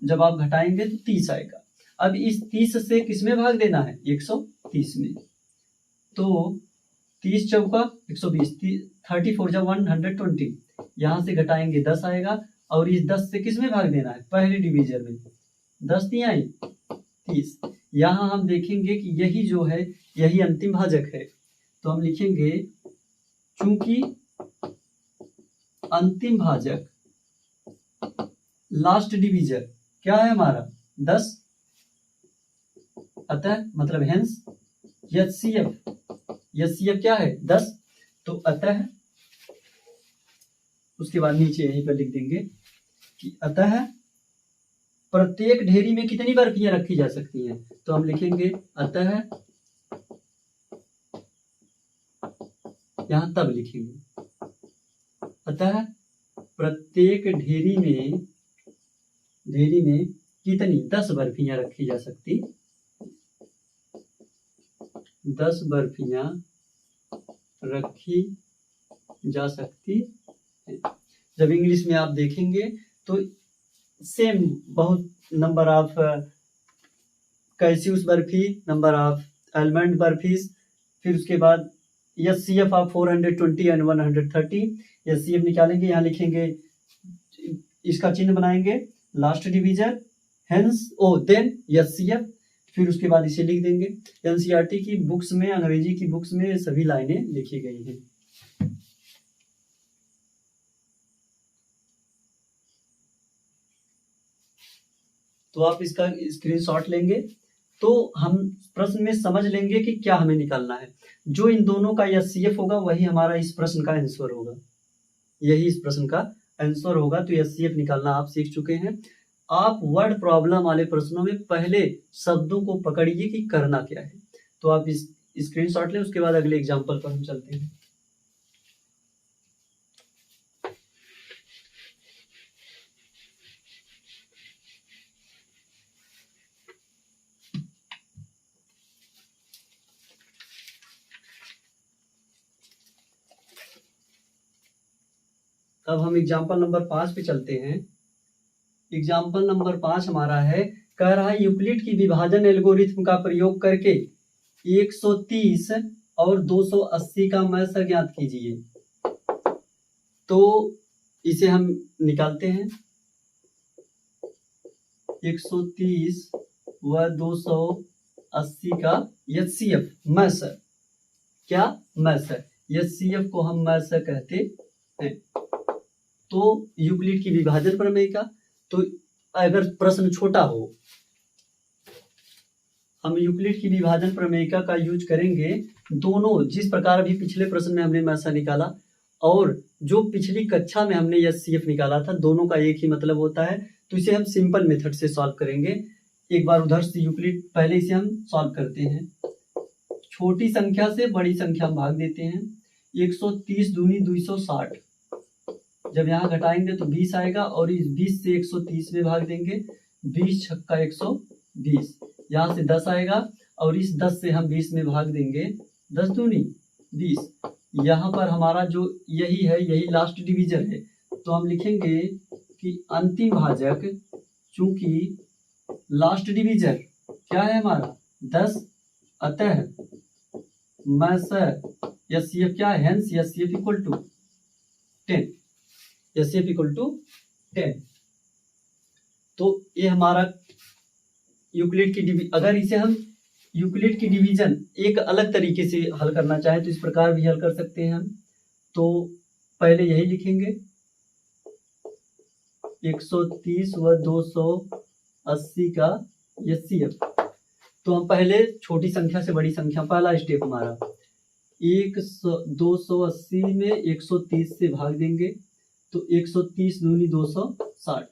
जब आप घटाएंगे तो 30 आएगा। अब इस 30 से किसमें भाग देना है, 130 में। तो 30 चौका 120, 34 जा 120, यहां से घटाएंगे 10 आएगा, और इस 10 से किसमें भाग देना है, पहले डिवीजन में। 10 तिहाई 30। यहां हम देखेंगे कि यही जो है यही अंतिम भाजक है, तो हम लिखेंगे चूंकि अंतिम भाजक लास्ट डिवीजन क्या है हमारा 10, अतः मतलब हेंस HCF क्या है 10। तो अतः उसके बाद नीचे यहीं पर लिख देंगे कि अतः प्रत्येक ढेरी में कितनी बर्फियां रखी जा सकती हैं। तो हम लिखेंगे अतः, यहां तब लिखेंगे अतः प्रत्येक ढेरी में कितनी 10 बर्फियां रखी जा सकती, 10 बर्फियां रखी जा सकती है। जब इंग्लिश में आप देखेंगे तो सेम बहुत number of cashew barfi, number of almond barfis, फिर उसके बाद HCF ऑफ 420 एंड 130। HCF निकालेंगे, यहाँ लिखेंगे, इसका चिन्ह बनाएंगे last division hence then HCF, फिर उसके बाद इसे लिख देंगे। NCERT की बुक्स में, अंग्रेजी की बुक्स में सभी लाइनें लिखी गई हैं। तो आप इसका स्क्रीनशॉट लेंगे तो हम प्रश्न में समझ लेंगे कि क्या हमें निकालना है। जो इन दोनों का HCF होगा वही हमारा इस प्रश्न का आंसर होगा, यही इस प्रश्न का आंसर होगा। तो HCF निकालना आप सीख चुके हैं। आप वर्ड प्रॉब्लम वाले प्रश्नों में पहले शब्दों को पकड़िए कि करना क्या है। तो आप इस स्क्रीनशॉट लें, उसके बाद अगले एग्जाम्पल पर हम चलते हैं। अब हम एग्जाम्पल नंबर 5 पे चलते हैं। एग्जाम्पल नंबर 5 हमारा है, कह रहा है यूक्लिड की विभाजन एल्गोरिथम का प्रयोग करके 130 और 280 का मैस ज्ञात कीजिए। तो इसे हम निकालते हैं। 130 व 280 का HCF मैस, क्या मैस है, HCF को हम मैस कहते हैं। तो यूक्लिड की विभाजन प्रमेय का, तो अगर प्रश्न छोटा हो हम यूक्लिड की विभाजन प्रमेयिका का यूज करेंगे। दोनों जिस प्रकार अभी पिछले प्रश्न में हमने मैसा निकाला और जो पिछली कक्षा में हमने HCF निकाला था, दोनों का एक ही मतलब होता है। तो इसे हम सिंपल मेथड से सॉल्व करेंगे। एक बार उधर से यूक्लिड, पहले इसे हम सॉल्व करते हैं। छोटी संख्या से बड़ी संख्या में भाग देते हैं। 130 दूनी 260, जब यहाँ घटाएंगे तो 20 आएगा और इस 20 से 130 में भाग देंगे। 20 छक्का 120, यहाँ से 10 आएगा और इस 10 से हम 20 में भाग देंगे, 10 दूनी 20। यहाँ पर हमारा जो यही है, यही लास्ट डिवीजर है, तो हम लिखेंगे कि अंतिम भाजक, चूंकि लास्ट डिवीजर क्या है हमारा 10, अतः एचसीएफ क्या है, hence HCF equal to 10, HCF equal to 10। तो ये हमारा यूक्लिड की अगर इसे हम यूक्लिड की डिवीजन एक अलग तरीके से हल करना चाहें तो इस प्रकार भी हल कर सकते हैं हम। तो पहले यही लिखेंगे 130 व 280 का एचसीएफ। तो हम पहले छोटी संख्या से बड़ी संख्या, पहला स्टेप हमारा 280 में 130 से भाग देंगे, तो 130 दूनी 260,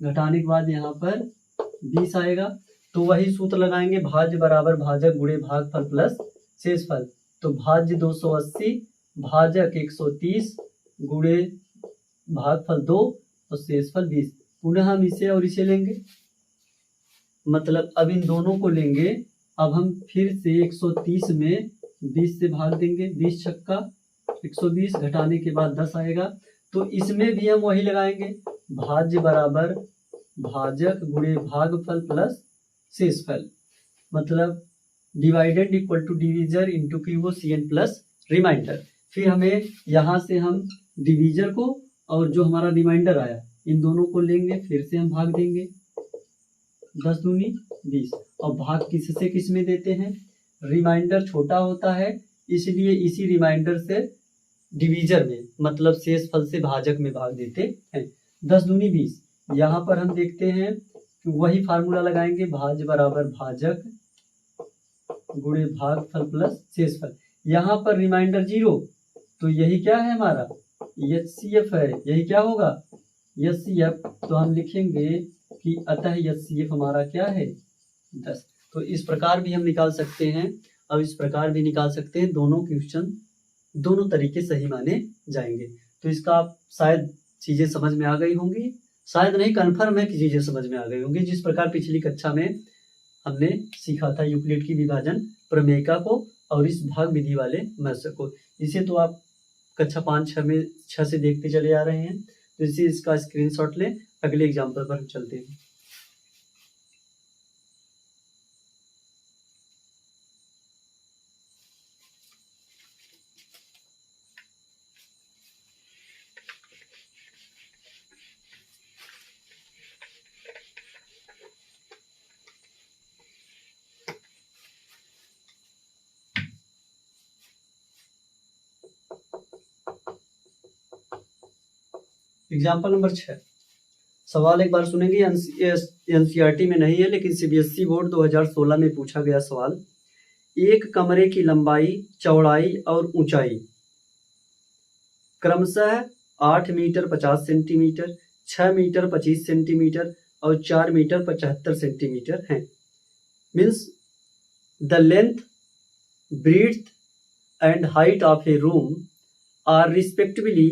घटाने के बाद यहाँ पर 20 आएगा। तो वही सूत्र लगाएंगे, भाज्य बराबर भाजक गुणे भागफल प्लस शेषफल। तो भाज्य 280 भाजक 130 गुणे भागफल 2 और शेषफल 20। पुनः हम इसे और इसे लेंगे, मतलब अब इन दोनों को लेंगे। अब हम फिर से 130 में 20 से भाग देंगे, 20 छक्का 120, घटाने के बाद 10 आएगा। तो इसमें भी हम वही लगाएंगे, भाज्य बराबर भाजक गुणे भागफल प्लस शेषफल, मतलब divided equal to divisor into quotient plus remainder. फिर हमें यहाँ से हम डिवीजर को और जो हमारा रिमाइंडर आया इन दोनों को लेंगे, फिर से हम भाग देंगे, 10 दूनी 20। और भाग किससे किस में देते हैं, रिमाइंडर छोटा होता है इसलिए इसी रिमाइंडर से डिवीजर में, मतलब शेषफल से भाजक में भाग देते हैं। 10 दूनी 20। यहाँ पर हम देखते हैं कि वही फार्मूला लगाएंगे, भाज्य बराबर भाजक गुणे भागफल प्लस शेषफल। यहाँ पर रिमाइंडर 0, तो यही क्या है हमारा एचसीएफ है, यही क्या होगा एचसीएफ। तो हम लिखेंगे कि अतः एचसीएफ हमारा क्या है 10। तो इस प्रकार भी हम निकाल सकते हैं और इस प्रकार भी निकाल सकते हैं। दोनों क्वेश्चन दोनों तरीके सही माने जाएंगे। तो इसका आप शायद चीजें समझ में आ गई होंगी, शायद नहीं कन्फर्म है कि चीजें समझ में आ गई होंगी। जिस प्रकार पिछली कक्षा में हमने सीखा था यूक्लिड की विभाजन प्रमेयिका को और इस भाग विधि वाले मैथ्स को, इसे तो आप कक्षा 5-6 में 6 से देखते चले आ रहे हैं। तो इसे इसका स्क्रीनशॉट लें, अगले एग्जाम्पल पर हम चलते हैं। Example number 6। सवाल एक बार सुनेंगे, एनसीईआरटी में नहीं है लेकिन सीबीएसई बोर्ड 2016 में पूछा गया सवाल। एक कमरे की लंबाई, चौड़ाई और ऊंचाई क्रमशः 8 मीटर 50 सेंटीमीटर, 6 मीटर 25 सेंटीमीटर और 4 मीटर 75 सेंटीमीटर है। Means the length, breadth and height of a room are respectively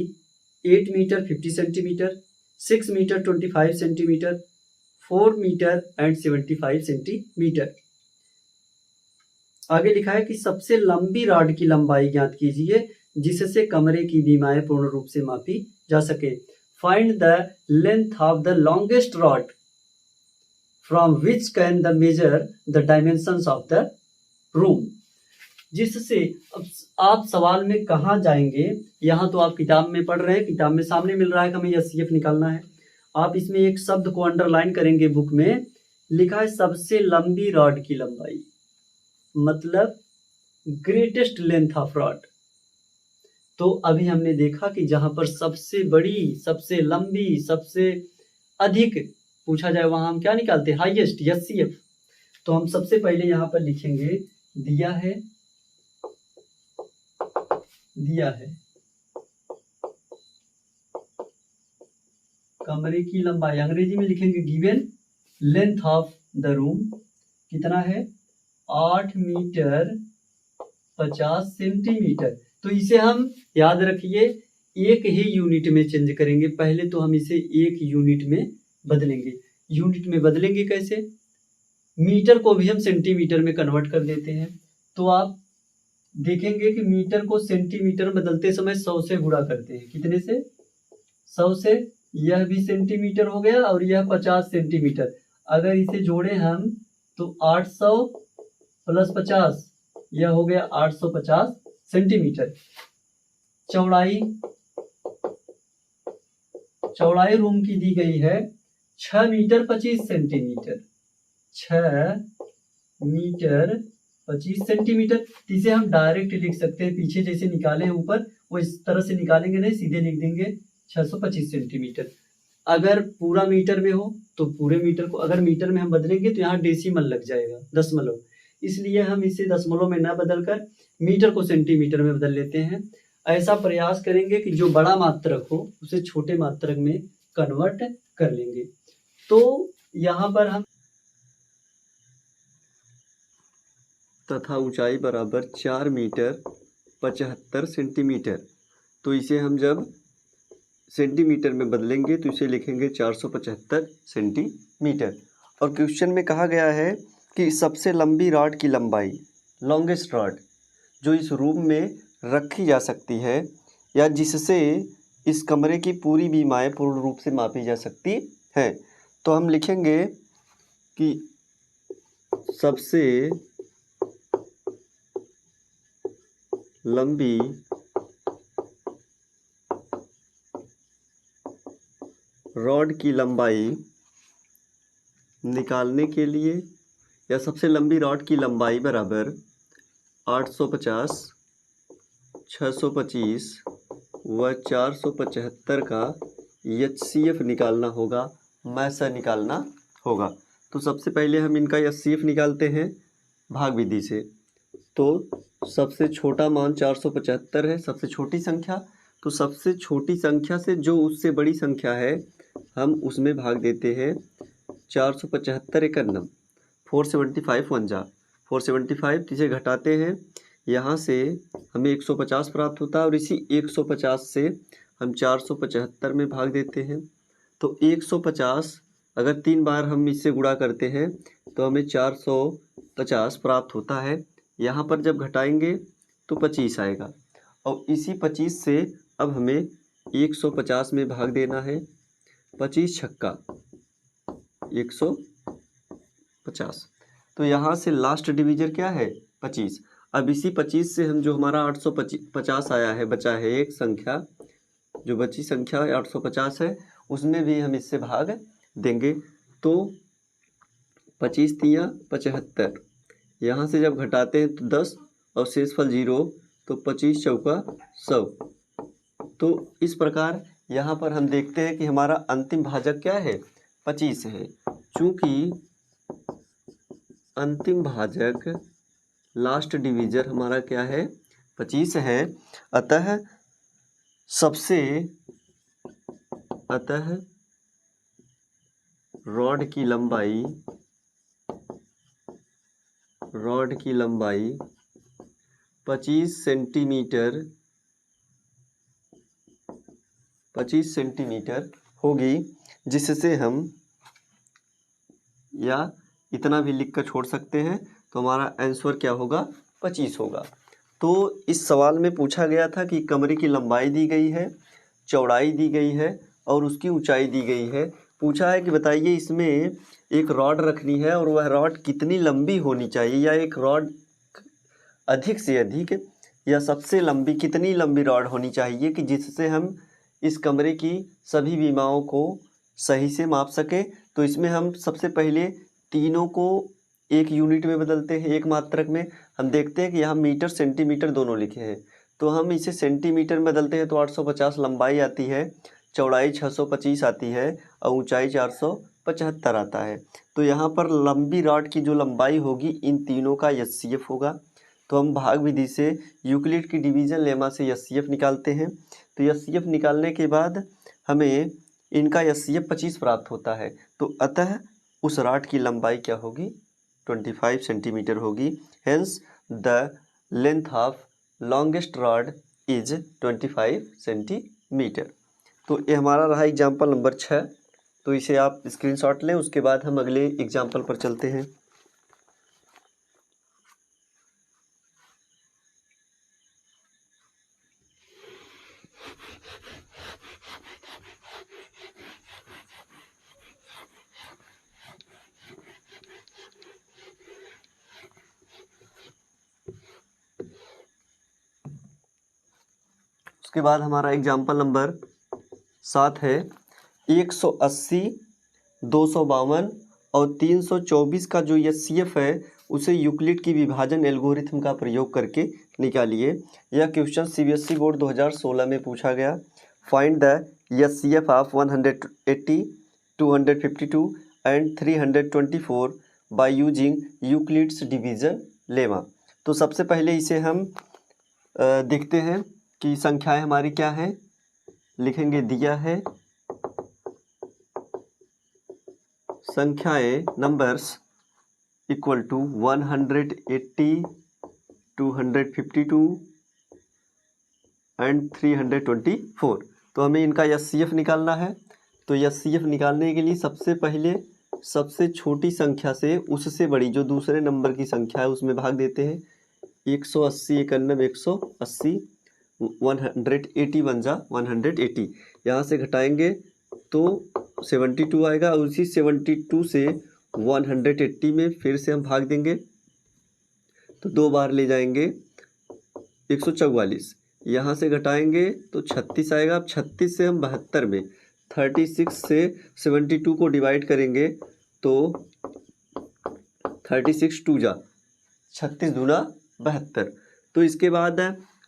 8 metre 50 centimetre, 6 metre 25 centimetre, 4 metre and 75 centimetre. आगे लिखा है कि सबसे लंबी रॉड की लंबाई ज्ञात कीजिए जिससे कमरे की बीमाएं पूर्ण रूप से मापी जा सके। Find the length of the longest rod from which can the measure the dimensions of the room. जिससे अब आप सवाल में कहाँ जाएंगे, यहाँ तो आप किताब में पढ़ रहे हैं, किताब में सामने मिल रहा है कि हमें एचसीएफ निकालना है। आप इसमें एक शब्द को अंडरलाइन करेंगे, बुक में लिखा है सबसे लंबी रॉड की लंबाई, मतलब ग्रेटेस्ट लेंथ ऑफ रॉड। तो अभी हमने देखा कि जहां पर सबसे बड़ी, सबसे लंबी, सबसे अधिक पूछा जाए वहां हम क्या निकालते हैं, हाईएस्ट, एचसीएफ। तो हम सबसे पहले यहाँ पर लिखेंगे, दिया है कमरे की लंबाई, अंग्रेजी में लिखेंगे given length of the room कितना है 8 मीटर 50 सेंटीमीटर। तो इसे हम याद रखिए एक ही यूनिट में चेंज करेंगे। पहले तो हम इसे एक यूनिट में बदलेंगे। यूनिट में बदलेंगे कैसे, मीटर को भी हम सेंटीमीटर में कन्वर्ट कर देते हैं। तो आप देखेंगे कि मीटर को सेंटीमीटर बदलते समय 100 से गुणा करते हैं। कितने से? 100 से। यह भी सेंटीमीटर हो गया और यह 50 सेंटीमीटर। अगर इसे जोड़े हम तो 800 प्लस 50, यह हो गया 850 सेंटीमीटर। चौड़ाई रूम की दी गई है 6 मीटर 25 सेंटीमीटर। 6 metre 25 centimetre. इसे हम डायरेक्ट लिख सकते हैं, पीछे जैसे निकाले हैं ऊपर वो इस तरह से निकालेंगे नहीं, सीधे लिख देंगे 625 सेंटीमीटर। अगर पूरा मीटर में हो तो पूरे मीटर को, अगर मीटर में हम बदलेंगे तो यहाँ डेसिमल लग जाएगा, दशमलव, इसलिए हम इसे दशमलव में न बदलकर मीटर को सेंटीमीटर में बदल लेते हैं। ऐसा प्रयास करेंगे कि जो बड़ा मात्रक हो उसे छोटे मात्रक में कन्वर्ट कर लेंगे। तो यहाँ पर हम तथा ऊंचाई बराबर 4 मीटर 75 सेंटीमीटर। तो इसे हम जब सेंटीमीटर में बदलेंगे तो इसे लिखेंगे 475 सेंटीमीटर। और क्वेश्चन में कहा गया है कि सबसे लंबी रॉड की लंबाई, लॉन्गेस्ट रॉड, जो इस रूम में रखी जा सकती है या जिससे इस कमरे की पूरी बीमाएँ पूर्ण रूप से मापी जा सकती है। तो हम लिखेंगे कि सबसे लंबी रॉड की लंबाई निकालने के लिए, या सबसे लंबी रॉड की लंबाई बराबर 850, 625 व 475 का HCF निकालना होगा, मैसा निकालना होगा। तो सबसे पहले हम इनका HCF निकालते हैं भाग विधि से। तो सबसे छोटा मान 475 है, सबसे छोटी संख्या। तो सबसे छोटी संख्या से जो उससे बड़ी संख्या है हम उसमें भाग देते हैं 475 51, 475 वन जा 475, इसे घटाते हैं, यहाँ से हमें 150 प्राप्त होता है और इसी 150 से हम 475 में भाग देते हैं। तो 150 अगर 3 बार हम इससे गुणा करते हैं तो हमें 450 प्राप्त होता है। यहाँ पर जब घटाएंगे तो 25 आएगा और इसी 25 से अब हमें 150 में भाग देना है। 25 छक्का 150। तो यहाँ से लास्ट डिवीजर क्या है? 25। अब इसी 25 से हम जो हमारा 850 आया है, बचा है एक संख्या, जो बची संख्या 850 है, उसमें भी हम इससे भाग देंगे। तो 25 तिया 75, यहाँ से जब घटाते हैं तो 10 और शेषफल 0, तो 25 चौका 100। तो इस प्रकार यहाँ पर हम देखते हैं कि हमारा अंतिम भाजक क्या है? 25 है। चूँकि अंतिम भाजक लास्ट डिवीजर हमारा क्या है? 25 है। अतः रॉड की लंबाई 25 सेंटीमीटर होगी, जिससे हम या इतना भी लिख कर छोड़ सकते हैं। तो हमारा आंसर क्या होगा? 25 होगा। तो इस सवाल में पूछा गया था कि कमरे की लंबाई दी गई है, चौड़ाई दी गई है और उसकी ऊंचाई दी गई है। पूछा है कि बताइए इसमें एक रॉड रखनी है और वह रॉड कितनी लंबी होनी चाहिए, या एक रॉड अधिक से अधिक या सबसे लंबी, कितनी लंबी रॉड होनी चाहिए कि जिससे हम इस कमरे की सभी बीमाओं को सही से माप सकें। तो इसमें हम सबसे पहले तीनों को एक यूनिट में बदलते हैं, एक मात्रक में। हम देखते हैं कि यहाँ मीटर सेंटीमीटर दोनों लिखे हैं, तो हम इसे सेंटीमीटर में बदलते हैं तो 850 लंबाई आती है, चौड़ाई 625 आती है और ऊंचाई 475 आता है। तो यहाँ पर लंबी रॉड की जो लंबाई होगी इन तीनों का HCF होगा। तो हम भाग विधि से यूक्लिड की डिवीज़न लेमा से HCF निकालते हैं। तो HCF निकालने के बाद हमें इनका HCF 25 प्राप्त होता है। तो अतः उस रॉड की लंबाई क्या होगी? 25 सेंटीमीटर होगी। Hence the length of longest rod is 25 centimetre. तो ये हमारा रहा एग्जाम्पल नंबर 6। तो इसे आप स्क्रीनशॉट लें, उसके बाद हम अगले एग्जाम्पल पर चलते हैं। उसके बाद हमारा एग्जाम्पल नंबर 7 है 180, 252 और 324 का जो HCF है उसे यूक्लिड की विभाजन एल्गोरिथम का प्रयोग करके निकालिए। यह क्वेश्चन CBSE बोर्ड 2016 में पूछा गया। Find the HCF of 180, 252 and 324 by using Euclid's division lemma. तो सबसे पहले इसे हम देखते हैं कि संख्याएं हमारी क्या है। लिखेंगे दिया है संख्याएं नंबर्स इक्वल टू 180, 252 एंड 324। तो हमें इनका HCF निकालना है। तो HCF निकालने के लिए सबसे पहले सबसे छोटी संख्या से उससे बड़ी जो दूसरे नंबर की संख्या है उसमें भाग देते हैं। 180 91 180 180 बन जा 180। यहाँ से घटाएंगे तो 72 आएगा और उसी 72 से 180 में फिर से हम भाग देंगे तो 2 बार ले जाएंगे 144। यहाँ से घटाएंगे तो 36 आएगा। अब 36 से हम 72 में 36 से 72 को डिवाइड करेंगे तो 36 2 जा 36 दूना 72। तो इसके बाद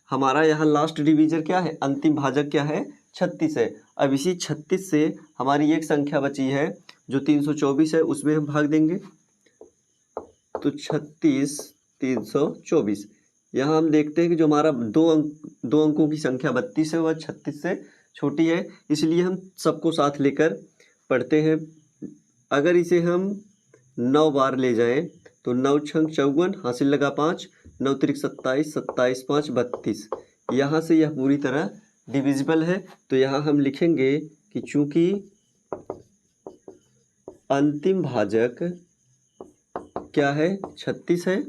हमारा यहाँ लास्ट डिवीजर क्या है, अंतिम भाजक क्या है 36 है। अब इसी 36 से हमारी एक संख्या बची है जो 324 है, उसमें हम भाग देंगे तो 36 324। यहाँ हम देखते हैं कि जो हमारा दो अंकों की संख्या 32 है वह 36 से छोटी है, इसलिए हम सबको साथ लेकर पढ़ते हैं। अगर इसे हम 9 बार ले जाएं तो 9 छंग 54, हासिल लगा 5, 9 त्रिक 27, 27 5 32। यहाँ से यह पूरी तरह डिविजिबल है। तो यहाँ हम लिखेंगे कि चूंकि अंतिम भाजक क्या है 36 है,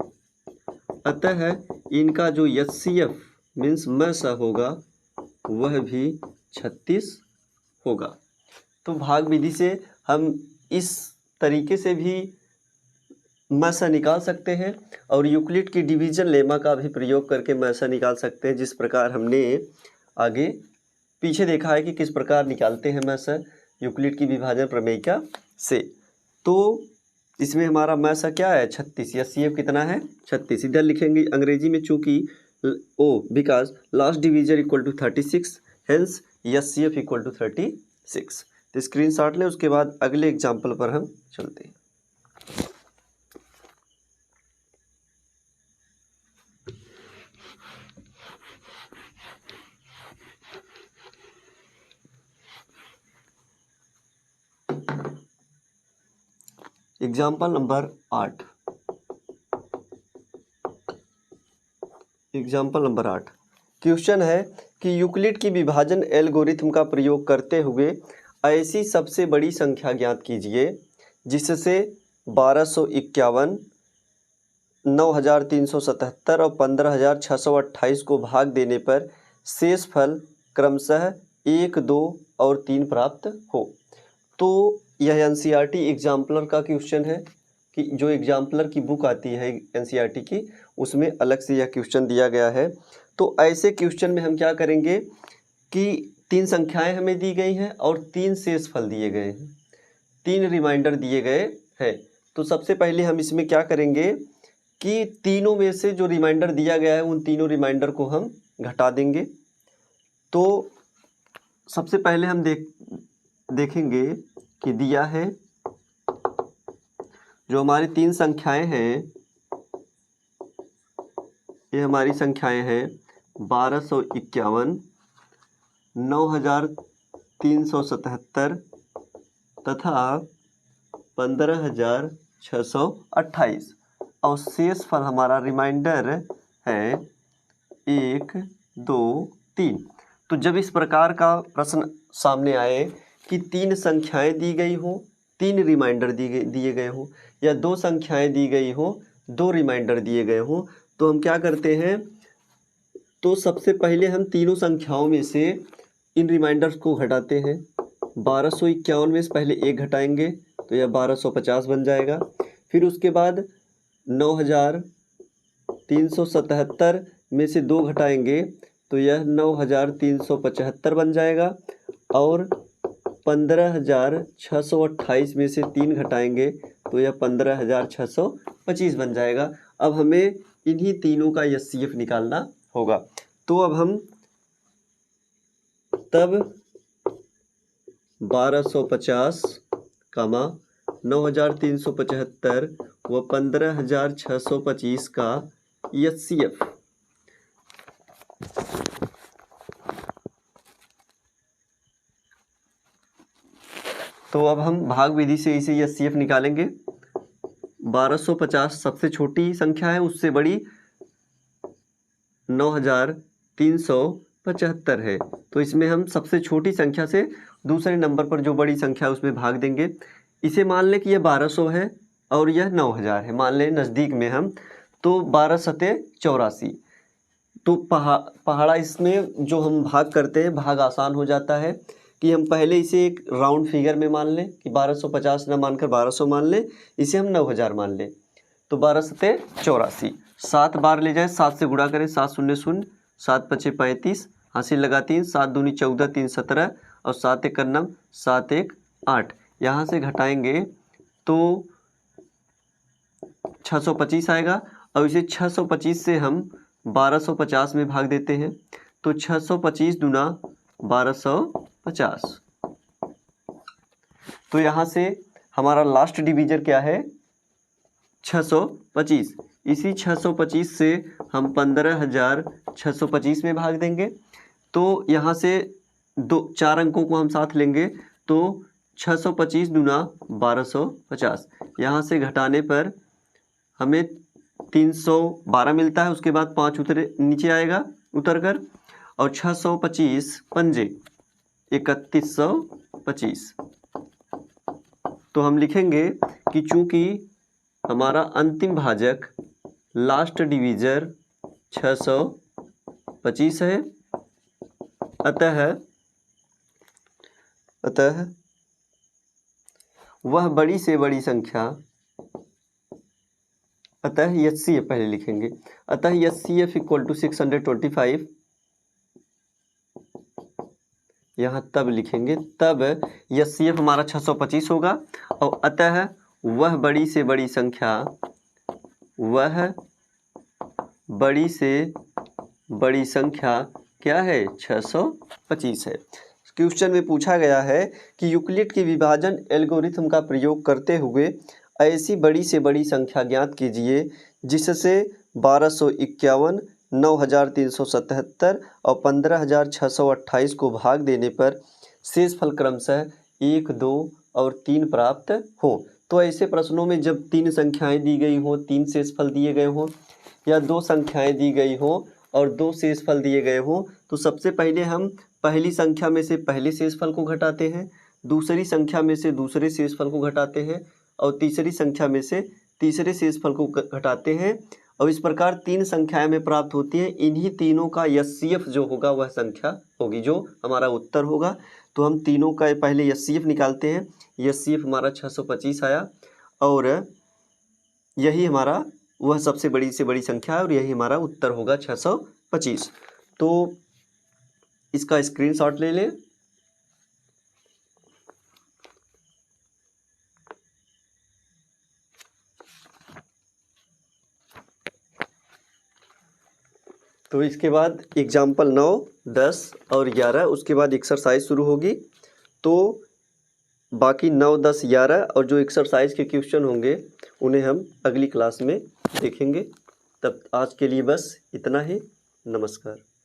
अतः इनका जो HCF मीन्स मसा होगा वह भी 36 होगा। तो भाग विधि से हम इस तरीके से भी मसा निकाल सकते हैं और यूक्लिड की डिवीजन लेमा का भी प्रयोग करके मसा निकाल सकते हैं, जिस प्रकार हमने आगे पीछे देखा है कि किस प्रकार निकालते हैं मसा यूक्लिड की विभाजन प्रमेयिका से। तो इसमें हमारा मसा क्या है 36, HCF कितना है 36। इधर लिखेंगे अंग्रेजी में चूंकि because last divisor equal to 36 hence HCF equal to 36। तो स्क्रीनशॉट लें, उसके बाद अगले एग्जाम्पल पर हम चलते हैं। Example number 8। Example number 8 question है कि यूक्लिड की विभाजन एल्गोरिथम का प्रयोग करते हुए ऐसी सबसे बड़ी संख्या ज्ञात कीजिए जिससे 1251, 9377 और 15628 को भाग देने पर शेष फल क्रमशः 1, 2 और 3 प्राप्त हो। तो यह NCERT एग्जाम्पलर का क्वेश्चन है कि जो एग्जाम्पलर की बुक आती है NCERT की, उसमें अलग से यह क्वेश्चन दिया गया है। तो ऐसे क्वेश्चन में हम क्या करेंगे कि 3 संख्याएं हमें दी गई हैं और 3 शेष फल दिए गए हैं, 3 रिमाइंडर दिए गए हैं। तो सबसे पहले हम इसमें क्या करेंगे कि तीनों में से जो रिमाइंडर दिया गया है उन तीनों रिमाइंडर को हम घटा देंगे। तो सबसे पहले हम देखेंगे कि दिया है जो हमारी 3 संख्याएं हैं, ये हमारी संख्याएं हैं 1251, 9377 तथा 15628 और शेष फल हमारा रिमाइंडर है 1, 2, 3। तो जब इस प्रकार का प्रश्न सामने आए कि 3 संख्याएं दी गई हो, 3 रिमाइंडर दिए गए हो, या 2 संख्याएं दी गई हो, 2 रिमाइंडर दिए गए हो, तो हम क्या करते हैं, तो सबसे पहले हम तीनों संख्याओं में से इन रिमाइंडर्स को घटाते हैं। 1251 में से पहले 1 घटाएंगे तो यह 1250 बन जाएगा। फिर उसके बाद 9377 में से 2 घटाएंगे तो यह 9375 बन जाएगा, और 15,628 में से 3 घटाएंगे तो यह 15,625 बन जाएगा। अब हमें इन्हीं तीनों का एचसीएफ निकालना होगा। तो अब हम तब 1250, 9375 व 15,625 का एचसीएफ तो अब हम भाग विधि से इसे एचसीएफ निकालेंगे। 1250 सबसे छोटी संख्या है, उससे बड़ी 9375 है। तो इसमें हम सबसे छोटी संख्या से दूसरे नंबर पर जो बड़ी संख्या है उसमें भाग देंगे। इसे मान लें कि यह 1200 है और यह 9000 है, मान लें नज़दीक में हम, तो 12 सते 84। तो पहाड़ा इसमें जो हम भाग करते हैं, भाग आसान हो जाता है कि हम पहले इसे एक राउंड फिगर में मान लें कि 1250 न मानकर 1200 मान लें, इसे हम 9000 मान लें। तो 12 सते 84, 7 बार ले जाएं, 7 से गुणा करें, 7 शून्य शून्य, 7 पचे 35, हासिल लगा 3, 7 दूनी 14, 3 17 और 7 एक 9, 7 1 8। यहाँ से घटाएंगे तो 625 आएगा, और इसे 625 से हम 1250 में भाग देते हैं। तो 625 दूना 1250। तो यहाँ से हमारा लास्ट डिवीजर क्या है? 625। इसी 625 से हम 15,625 में भाग देंगे। तो यहाँ से 4 अंकों को हम साथ लेंगे, तो 625 दूना 1250। यहाँ से घटाने पर हमें 312 मिलता है। उसके बाद 5 नीचे आएगा उतर कर, और 625 पंजे 3125। तो हम लिखेंगे कि चूंकि हमारा अंतिम भाजक लास्ट डिवीजर 625 है, अतः वह बड़ी से बड़ी संख्या, अतः एचसीएफ पहले लिखेंगे, अतः एचसीएफ इक्वल टू 625। यहाँ तब लिखेंगे, तब एचसीएफ हमारा 625 होगा, और अतः वह बड़ी से बड़ी संख्या, वह बड़ी से बड़ी संख्या क्या है? 625 है। क्वेश्चन में पूछा गया है कि यूक्लिड के विभाजन एल्गोरिथम का प्रयोग करते हुए ऐसी बड़ी से बड़ी संख्या ज्ञात कीजिए जिससे 1251, 9377 और 15,628 को भाग देने पर शेष फल क्रमशः 1, 2 और 3 प्राप्त हो। तो ऐसे प्रश्नों में जब 3 संख्याएं दी गई हो, 3 शेष फल दिए गए हों, या 2 संख्याएं दी गई हो और 2 शेष फल दिए गए हों, तो सबसे पहले हम पहली संख्या में से पहले शेष फल को घटाते हैं, दूसरी संख्या में से दूसरे शेष फल को घटाते हैं, और तीसरी संख्या में से तीसरे शेष फल को घटाते हैं, और इस प्रकार 3 संख्याएं में प्राप्त होती हैं। इन्हीं तीनों का एचसीएफ जो होगा वह संख्या होगी जो हमारा उत्तर होगा। तो हम तीनों का पहले एचसीएफ निकालते हैं। एचसीएफ हमारा 625 आया, और यही हमारा वह सबसे बड़ी से बड़ी संख्या है, और यही हमारा उत्तर होगा 625। तो इसका स्क्रीनशॉट ले लें। तो इसके बाद एग्जाम्पल 9, 10 और 11, उसके बाद एक्सरसाइज शुरू होगी। तो बाकी 9, 10, 11 और जो एक्सरसाइज के क्वेश्चन होंगे उन्हें हम अगली क्लास में देखेंगे। तब आज के लिए बस इतना ही। नमस्कार।